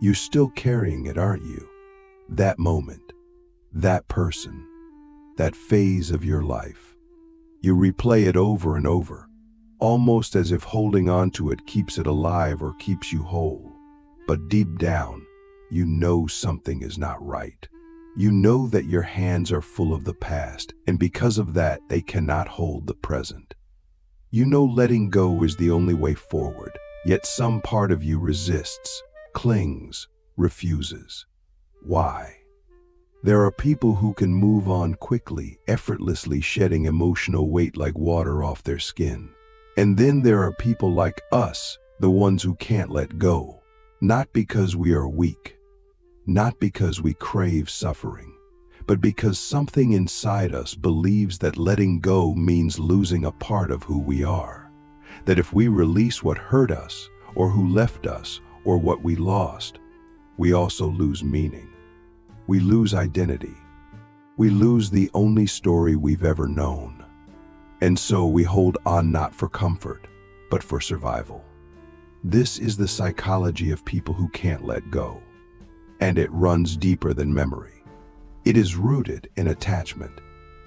You're still carrying it, aren't you? That moment, that person, that phase of your life. You replay it over and over, almost as if holding on to it keeps it alive or keeps you whole. But deep down, you know something is not right. You know that your hands are full of the past, and because of that, they cannot hold the present. You know letting go is the only way forward, yet some part of you resists, clings, refuses. Why? There are people who can move on quickly, effortlessly shedding emotional weight like water off their skin. And then there are people like us, the ones who can't let go, not because we are weak, not because we crave suffering, but because something inside us believes that letting go means losing a part of who we are. That if we release what hurt us, or who left us, or what we lost, we also lose meaning. We lose identity. We lose the only story we've ever known. And so we hold on not for comfort, but for survival. This is the psychology of people who can't let go. And it runs deeper than memory. It is rooted in attachment,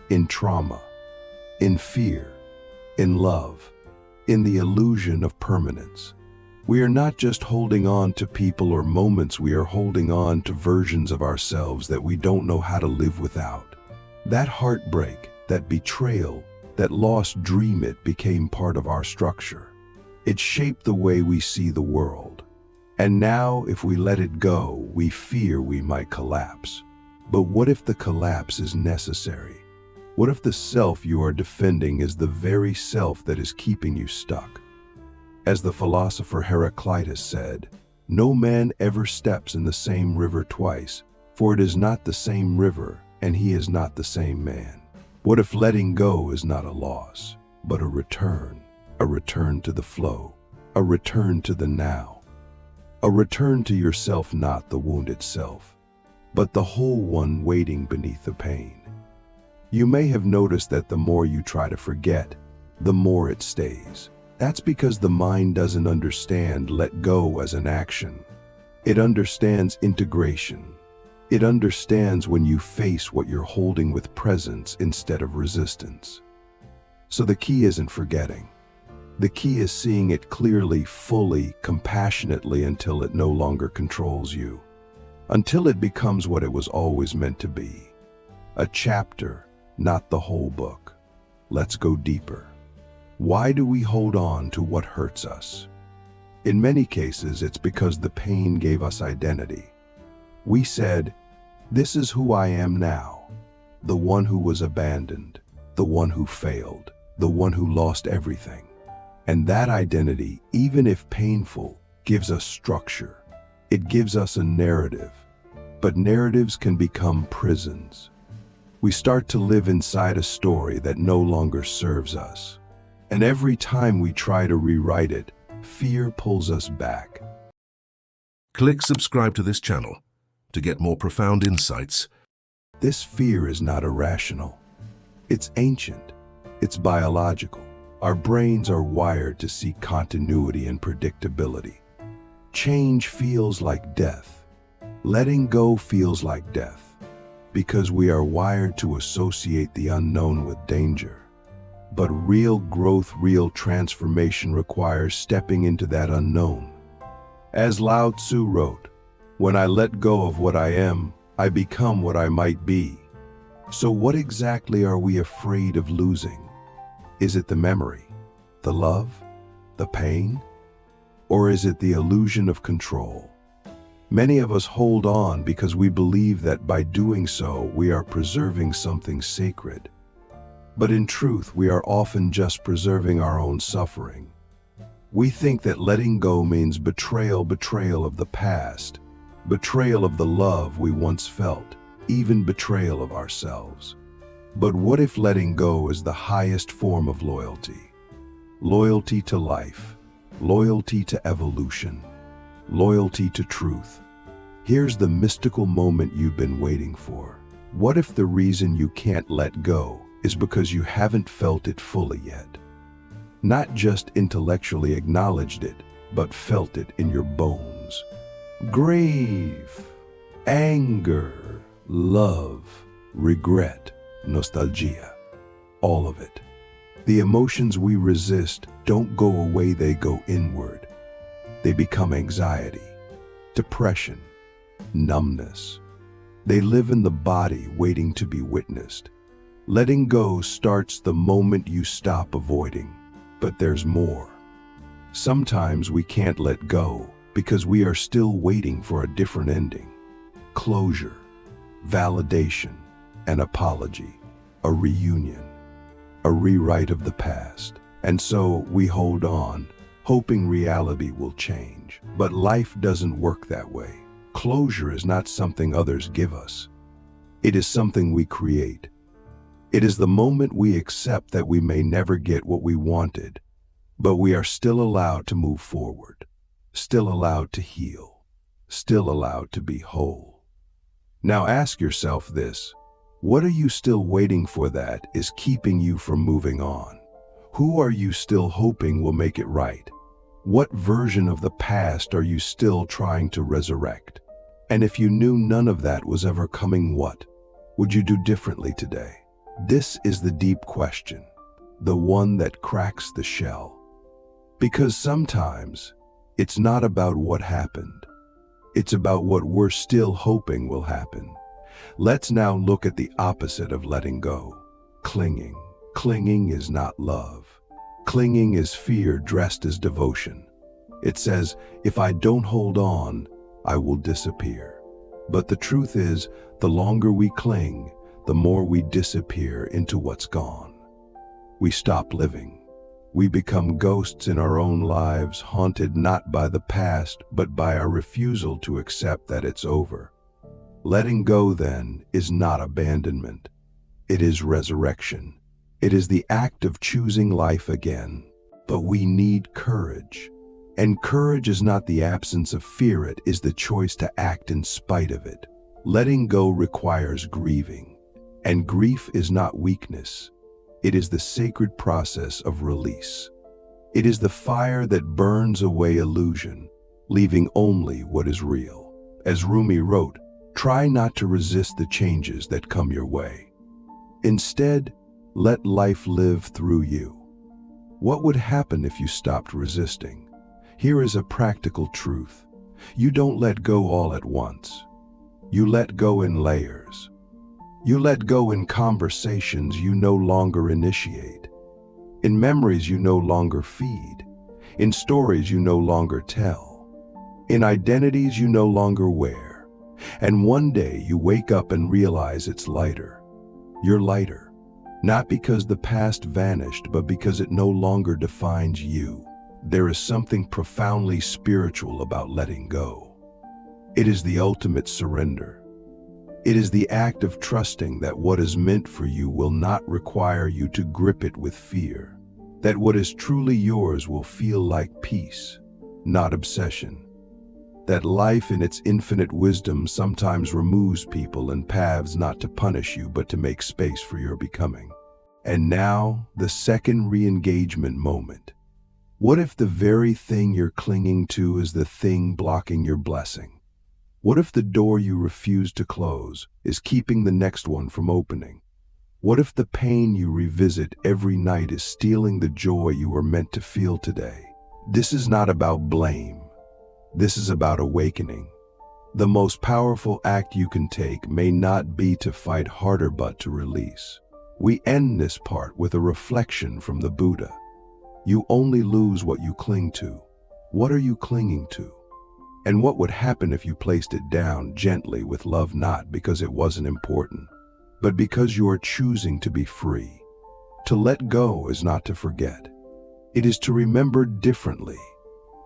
in trauma, in fear, in love, in the illusion of permanence. We are not just holding on to people or moments, we are holding on to versions of ourselves that we don't know how to live without. That heartbreak, that betrayal, that lost dream, it became part of our structure. It shaped the way we see the world. And now, if we let it go, we fear we might collapse. But what if the collapse is necessary? What if the self you are defending is the very self that is keeping you stuck? As the philosopher Heraclitus said, "No man ever steps in the same river twice, for it is not the same river, and he is not the same man." What if letting go is not a loss, but a return to the flow, a return to the now? A return to yourself, not the wounded self, but the whole one waiting beneath the pain. You may have noticed that the more you try to forget, the more it stays. That's because the mind doesn't understand let go as an action. It understands integration. It understands when you face what you're holding with presence instead of resistance. So the key isn't forgetting. The key is seeing it clearly, fully, compassionately until it no longer controls you. Until it becomes what it was always meant to be. A chapter, not the whole book. Let's go deeper. Why do we hold on to what hurts us? In many cases, it's because the pain gave us identity. We said, "This is who I am now." The one who was abandoned, the one who failed, the one who lost everything. And that identity, even if painful, gives us structure. It gives us a narrative. But narratives can become prisons. We start to live inside a story that no longer serves us. And every time we try to rewrite it, fear pulls us back. Click subscribe to this channel to get more profound insights. This fear is not irrational. It's ancient. It's biological. Our brains are wired to seek continuity and predictability. Change feels like death. Letting go feels like death, because we are wired to associate the unknown with danger. But real growth, real transformation requires stepping into that unknown. As Lao Tzu wrote, "When I let go of what I am, I become what I might be." So what exactly are we afraid of losing? Is it the memory, the love, the pain? Or is it the illusion of control? Many of us hold on because we believe that by doing so, we are preserving something sacred. But in truth, we are often just preserving our own suffering. We think that letting go means betrayal of the past, betrayal of the love we once felt, even betrayal of ourselves. But what if letting go is the highest form of loyalty? Loyalty to life, loyalty to evolution, loyalty to truth. Here's the mystical moment you've been waiting for. What if the reason you can't let go is because you haven't felt it fully yet? Not just intellectually acknowledged it, but felt it in your bones. Grief, anger, love, regret, nostalgia, all of it. The emotions we resist don't go away, they go inward. They become anxiety, depression, numbness. They live in the body waiting to be witnessed. Letting go starts the moment you stop avoiding. But there's more. Sometimes we can't let go because we are still waiting for a different ending. Closure, validation, an apology, a reunion, a rewrite of the past. And so we hold on, hoping reality will change. But life doesn't work that way. Closure is not something others give us. It is something we create. It is the moment we accept that we may never get what we wanted, but we are still allowed to move forward, still allowed to heal, still allowed to be whole. Now ask yourself this: what are you still waiting for that is keeping you from moving on? Who are you still hoping will make it right? What version of the past are you still trying to resurrect? And if you knew none of that was ever coming, what would you do differently today? This is the deep question, the one that cracks the shell. Because sometimes it's not about what happened. It's about what we're still hoping will happen. Let's now look at the opposite of letting go. Clinging. Clinging is not love. Clinging is fear dressed as devotion. It says, if I don't hold on, I will disappear. But the truth is, the longer we cling, the more we disappear into what's gone. We stop living. We become ghosts in our own lives, haunted not by the past, but by our refusal to accept that it's over. Letting go, then, is not abandonment. It is resurrection. It is the act of choosing life again. But we need courage. And courage is not the absence of fear, it is the choice to act in spite of it. Letting go requires grieving. And grief is not weakness. It is the sacred process of release. It is the fire that burns away illusion, leaving only what is real. As Rumi wrote, try not to resist the changes that come your way. Instead, let life live through you. What would happen if you stopped resisting? Here is a practical truth. You don't let go all at once. You let go in layers. You let go in conversations you no longer initiate, in memories you no longer feed, in stories you no longer tell, in identities you no longer wear. And one day you wake up and realize it's lighter. You're lighter, not because the past vanished, but because it no longer defines you. There is something profoundly spiritual about letting go. It is the ultimate surrender. It is the act of trusting that what is meant for you will not require you to grip it with fear, that what is truly yours will feel like peace, not obsession, that life in its infinite wisdom sometimes removes people and paths not to punish you but to make space for your becoming. And now, the second re-engagement moment. What if the very thing you're clinging to is the thing blocking your blessing? What if the door you refuse to close is keeping the next one from opening? What if the pain you revisit every night is stealing the joy you were meant to feel today? This is not about blame. This is about awakening. The most powerful act you can take may not be to fight harder, but to release. We end this part with a reflection from the Buddha. You only lose what you cling to. What are you clinging to? And what would happen if you placed it down gently with love, not because it wasn't important, but because you are choosing to be free? To let go is not to forget. It is to remember differently.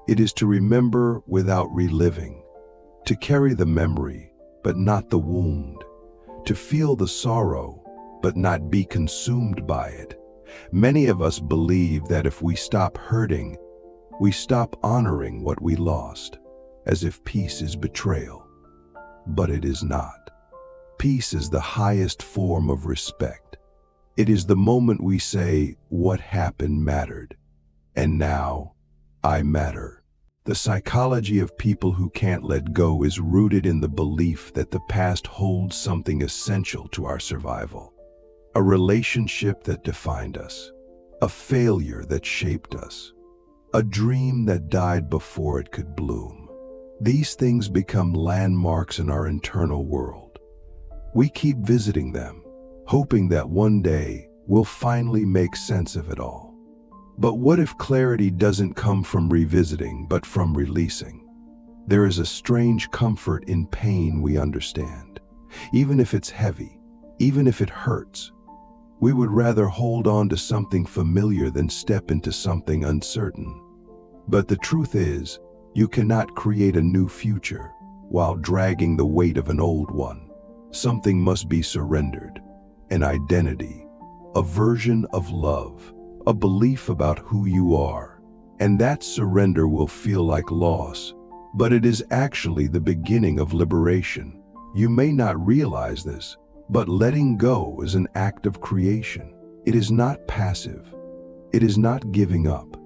It is to remember without reliving, to carry the memory, but not the wound, to feel the sorrow, but not be consumed by it. Many of us believe that if we stop hurting, we stop honoring what we lost, as if peace is betrayal. But it is not. Peace is the highest form of respect. It is the moment we say, what happened mattered, and now I matter. The psychology of people who can't let go is rooted in the belief that the past holds something essential to our survival. A relationship that defined us, a failure that shaped us, a dream that died before it could bloom. These things become landmarks in our internal world. We keep visiting them, hoping that one day we'll finally make sense of it all. But what if clarity doesn't come from revisiting, but from releasing? There is a strange comfort in pain we understand. Even if it's heavy, even if it hurts, we would rather hold on to something familiar than step into something uncertain. But the truth is, you cannot create a new future while dragging the weight of an old one. Something must be surrendered, an identity, a version of love, a belief about who you are. And that surrender will feel like loss, but it is actually the beginning of liberation. You may not realize this, but letting go is an act of creation. It is not passive. It is not giving up.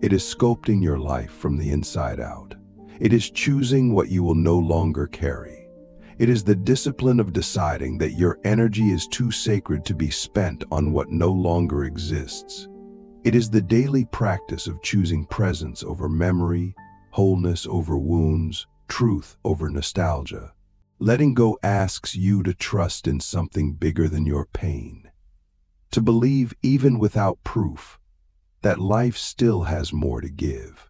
It is sculpting your life from the inside out. It is choosing what you will no longer carry. It is the discipline of deciding that your energy is too sacred to be spent on what no longer exists. It is the daily practice of choosing presence over memory, wholeness over wounds, truth over nostalgia. Letting go asks you to trust in something bigger than your pain. To believe, even without proof, that life still has more to give.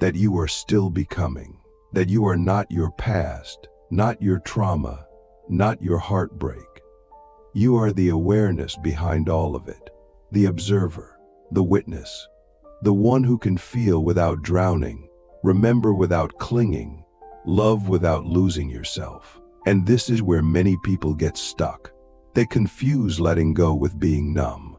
That you are still becoming. That you are not your past, not your trauma, not your heartbreak. You are the awareness behind all of it, the observer, the witness, the one who can feel without drowning, remember without clinging, love without losing yourself. And this is where many people get stuck. They confuse letting go with being numb.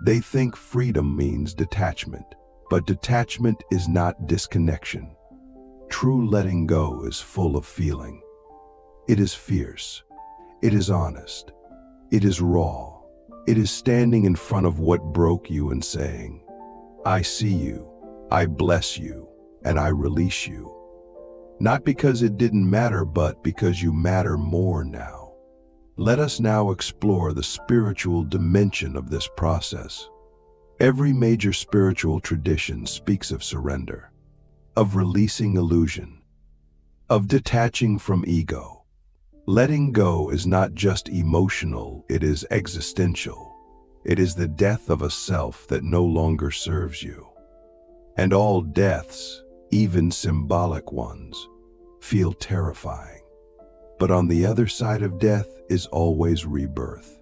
They think freedom means detachment, but detachment is not disconnection. True letting go is full of feeling. It is fierce. It is honest. It is raw. It is standing in front of what broke you and saying, I see you, I bless you, and I release you. Not because it didn't matter, but because you matter more now. Let us now explore the spiritual dimension of this process. Every major spiritual tradition speaks of surrender, of releasing illusion, of detaching from ego. Letting go is not just emotional, it is existential. It is the death of a self that no longer serves you. And all deaths, even symbolic ones, feel terrifying. But on the other side of death is always rebirth.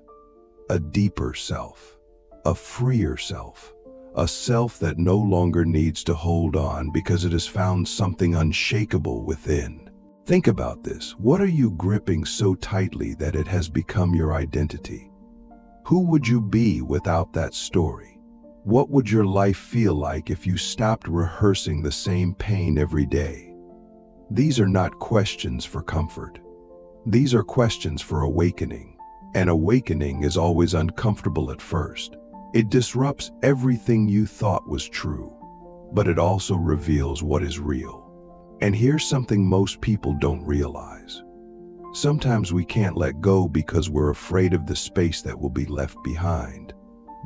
A deeper self, a freer self, a self that no longer needs to hold on because it has found something unshakable within. Think about this. What are you gripping so tightly that it has become your identity? Who would you be without that story? What would your life feel like if you stopped rehearsing the same pain every day? These are not questions for comfort. These are questions for awakening. And awakening is always uncomfortable at first. It disrupts everything you thought was true, but it also reveals what is real. And here's something most people don't realize. Sometimes we can't let go because we're afraid of the space that will be left behind.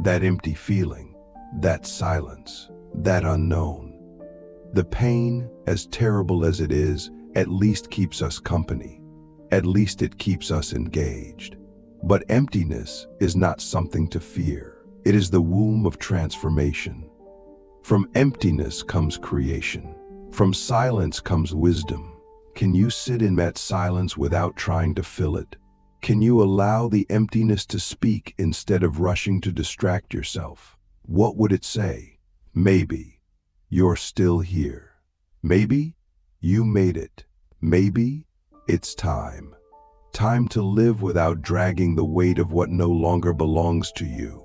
That empty feeling, that silence, that unknown. The pain, as terrible as it is, at least keeps us company. At least it keeps us engaged. But emptiness is not something to fear. It is the womb of transformation. From emptiness comes creation. From silence comes wisdom. Can you sit in that silence without trying to fill it? Can you allow the emptiness to speak instead of rushing to distract yourself? What would it say? Maybe you're still here. Maybe you made it. Maybe it's time. Time to live without dragging the weight of what no longer belongs to you.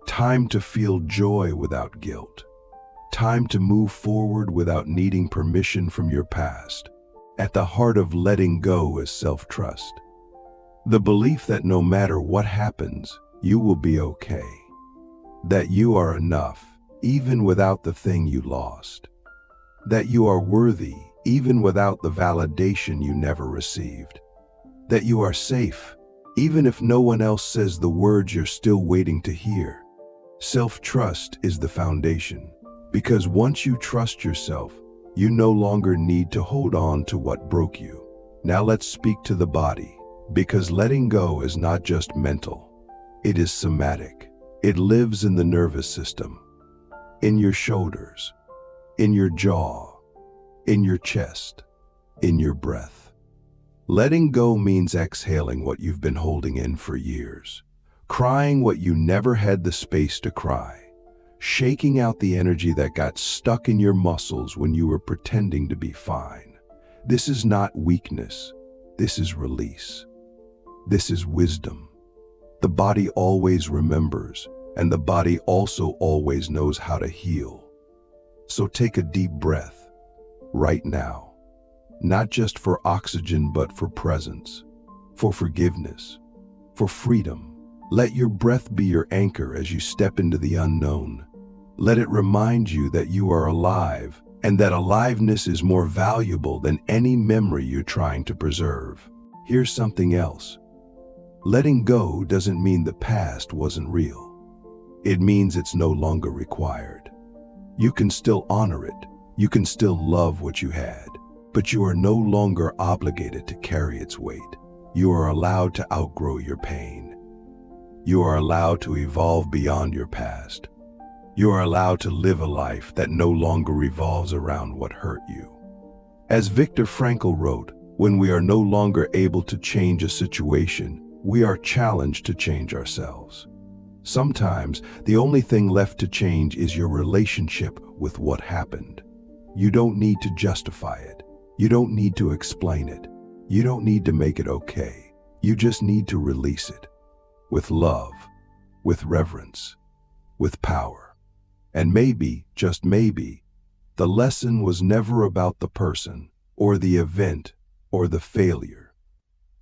Time to feel joy without guilt. Time to move forward without needing permission from your past. At the heart of letting go is self-trust. The belief that no matter what happens, you will be okay. That you are enough, even without the thing you lost. that you are worthy even without the validation you never received, that you are safe even if no one else says the words you're still waiting to hear. Self-trust is the foundation, because once you trust yourself, you no longer need to hold on to what broke you. Now let's speak to the body, because letting go is not just mental, it is somatic. It lives in the nervous system, in your shoulders, in your jaw, in your chest, in your breath. Letting go means exhaling what you've been holding in for years, crying what you never had the space to cry, shaking out the energy that got stuck in your muscles when you were pretending to be fine. This is not weakness. This is release. This is wisdom. The body always remembers, and the body also always knows how to heal. So take a deep breath right now. Not just for oxygen, but for presence, for forgiveness, for freedom. Let your breath be your anchor as you step into the unknown. Let it remind you that you are alive, and that aliveness is more valuable than any memory you're trying to preserve. Here's something else. Letting go doesn't mean the past wasn't real. It means it's no longer required. You can still honor it. You can still love what you had. But you are no longer obligated to carry its weight. You are allowed to outgrow your pain. You are allowed to evolve beyond your past. You are allowed to live a life that no longer revolves around what hurt you. As Viktor Frankl wrote, when we are no longer able to change a situation, we are challenged to change ourselves. Sometimes the only thing left to change is your relationship with what happened. You don't need to justify it. You don't need to explain it. You don't need to make it okay. You just need to release it. With love, with reverence, with power. And maybe, just maybe, the lesson was never about the person, or the event, or the failure.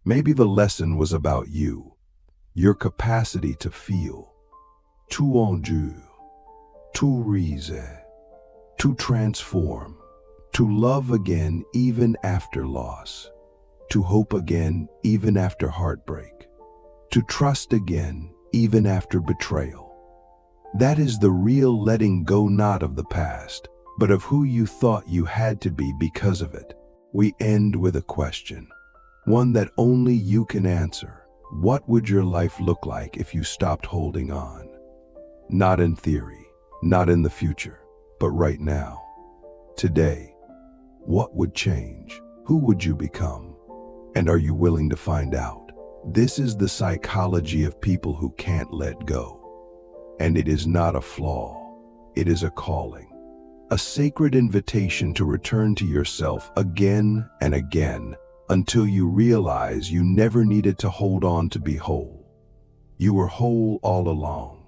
Maybe the lesson was about you, your capacity to feel, to endure, to reason, to transform. To love again even after loss, to hope again even after heartbreak, to trust again even after betrayal. That is the real letting go, not of the past, but of who you thought you had to be because of it. We end with a question, one that only you can answer. What would your life look like if you stopped holding on? Not in theory, not in the future, but right now, today. What would change? Who would you become? And are you willing to find out? This is the psychology of people who can't let go. And it is not a flaw. It is a calling. A sacred invitation to return to yourself again and again until you realize you never needed to hold on to be whole. You were whole all along.